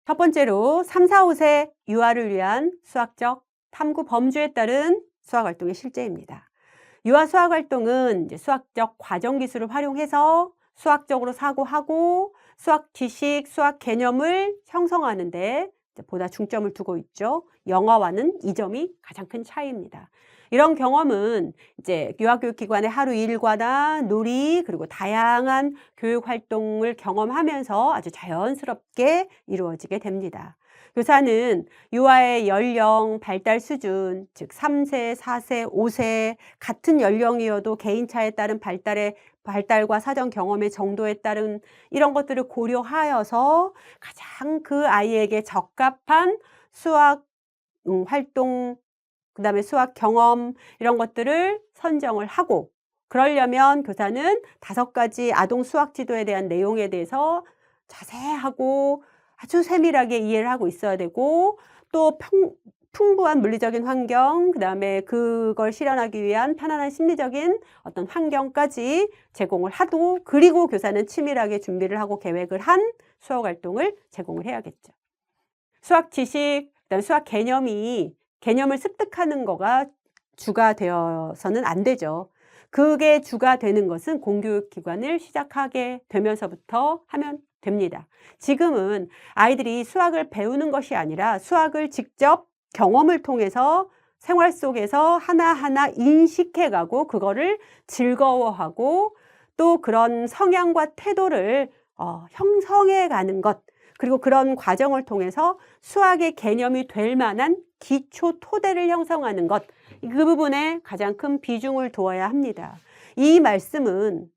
첫 번째로 3, 4, 5세 유아를 위한 수학적 탐구 범주에 따른 수학활동의 실제입니다. 유아 수학활동은 이제 수학적 과정 기술을 활용해서 수학적으로 사고하고 수학 지식, 수학 개념을 형성하는 데 보다 중점을 두고 있죠. 영어와는 이 점이 가장 큰 차이입니다. 이런 경험은 이제 유아교육기관의 하루 일과나 놀이 그리고 다양한 교육 활동을 경험하면서 아주 자연스럽게 이루어지게 됩니다. 교사는 유아의 연령, 발달 수준, 즉 3세, 4세, 5세 같은 연령이어도 개인차에 따른 발달과 사전 경험의 정도에 따른 이런 것들을 고려하여서 가장 그 아이에게 적합한 수학 활동, 그다음에 수학 경험 이런 것들을 선정을 하고, 그러려면 교사는 5가지 아동 수학 지도에 대한 내용에 대해서 자세하고 아주 세밀하게 이해를 하고 있어야 되고, 또 풍부한 물리적인 환경, 그다음에 그걸 실현하기 위한 편안한 심리적인 어떤 환경까지 제공을 하고, 그리고 교사는 치밀하게 준비를 하고 계획을 한 수학 활동을 제공을 해야겠죠. 수학 지식, 그다음에 수학 개념을 습득하는 거가 주가 되어서는 안 되죠. 그게 주가 되는 것은 공교육기관을 시작하게 되면서부터 하면 됩니다. 지금은 아이들이 수학을 배우는 것이 아니라 수학을 직접 경험을 통해서 생활 속에서 하나하나 인식해가고 그거를 즐거워하고 또 그런 성향과 태도를 형성해가는 것, 그리고 그런 과정을 통해서 수학의 개념이 될 만한 기초 토대를 형성하는 것, 그 부분에 가장 큰 비중을 두어야 합니다. 이 말씀은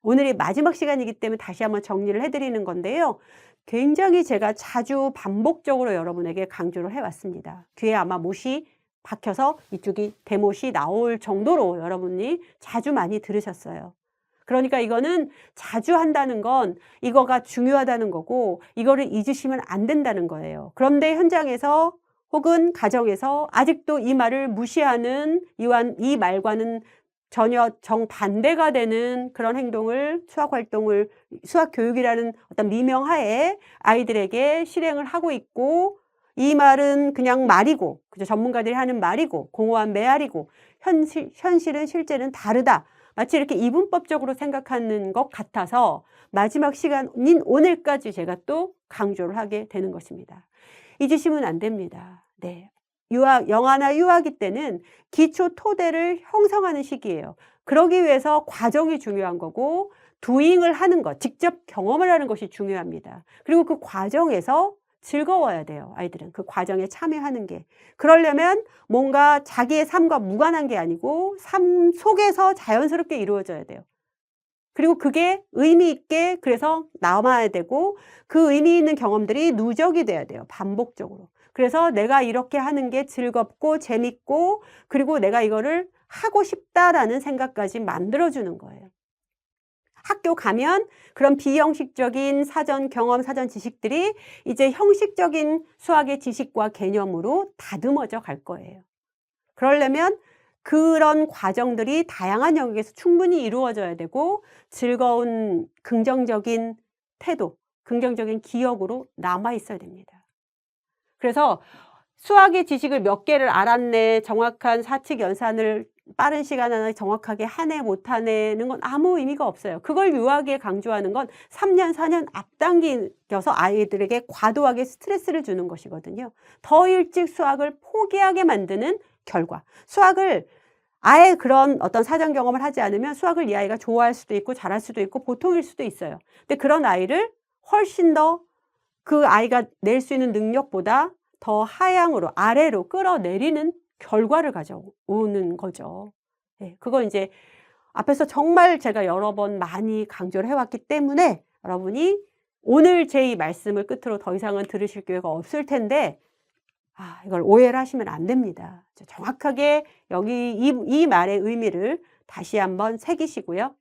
오늘이 마지막 시간이기 때문에 다시 한번 정리를 해드리는 건데요. 굉장히 제가 자주 반복적으로 여러분에게 강조를 해왔습니다. 귀에 아마 못이 박혀서 이쪽이 대못이 나올 정도로 여러분이 자주 많이 들으셨어요. 그러니까 이거는 자주 한다는 건 이거가 중요하다는 거고 이거를 잊으시면 안 된다는 거예요. 그런데 현장에서 혹은 가정에서 아직도 이 말을 무시하는 이 말과는 전혀 정반대가 되는 그런 행동을, 수학활동을, 수학교육이라는 어떤 미명하에 아이들에게 실행을 하고 있고, 이 말은 그냥 말이고, 그죠? 전문가들이 하는 말이고, 공허한 메아리고, 현실은 실제는 다르다. 마치 이렇게 이분법적으로 생각하는 것 같아서 마지막 시간인 오늘까지 제가 또 강조를 하게 되는 것입니다. 잊으시면 안 됩니다. 네. 영아나 유아기 때는 기초 토대를 형성하는 시기예요. 그러기 위해서 과정이 중요한 거고 도잉을 하는 것, 직접 경험을 하는 것이 중요합니다. 그리고 그 과정에서 즐거워야 돼요. 아이들은 그 과정에 참여하는 게. 그러려면 뭔가 자기의 삶과 무관한 게 아니고 삶 속에서 자연스럽게 이루어져야 돼요. 그리고 그게 의미 있게 그래서 남아야 되고 그 의미 있는 경험들이 누적이 돼야 돼요. 반복적으로. 그래서 내가 이렇게 하는 게 즐겁고 재밌고 그리고 내가 이거를 하고 싶다라는 생각까지 만들어주는 거예요. 학교 가면 그런 비형식적인 사전 경험, 사전 지식들이 이제 형식적인 수학의 지식과 개념으로 다듬어져 갈 거예요. 그러려면 그런 과정들이 다양한 영역에서 충분히 이루어져야 되고 즐거운 긍정적인 태도, 긍정적인 기억으로 남아 있어야 됩니다. 그래서 수학의 지식을 몇 개를 알았네, 정확한 사칙 연산을 빠른 시간 안에 정확하게 하네 못하네는 건 아무 의미가 없어요. 그걸 유하게 강조하는 건 3년, 4년 앞당겨서 아이들에게 과도하게 스트레스를 주는 것이거든요. 더 일찍 수학을 포기하게 만드는 결과. 수학을 아예 그런 어떤 사전 경험을 하지 않으면 수학을 이 아이가 좋아할 수도 있고 잘할 수도 있고 보통일 수도 있어요. 근데 그런 아이를 훨씬 더 그 아이가 낼 수 있는 능력보다 더 하향으로 아래로 끌어내리는 결과를 가져오는 거죠. 네, 그거 이제 앞에서 정말 제가 여러 번 많이 강조를 해왔기 때문에 여러분이 오늘 제 이 말씀을 끝으로 더 이상은 들으실 기회가 없을 텐데 이걸 오해를 하시면 안 됩니다. 정확하게 여기 이 말의 의미를 다시 한번 새기시고요.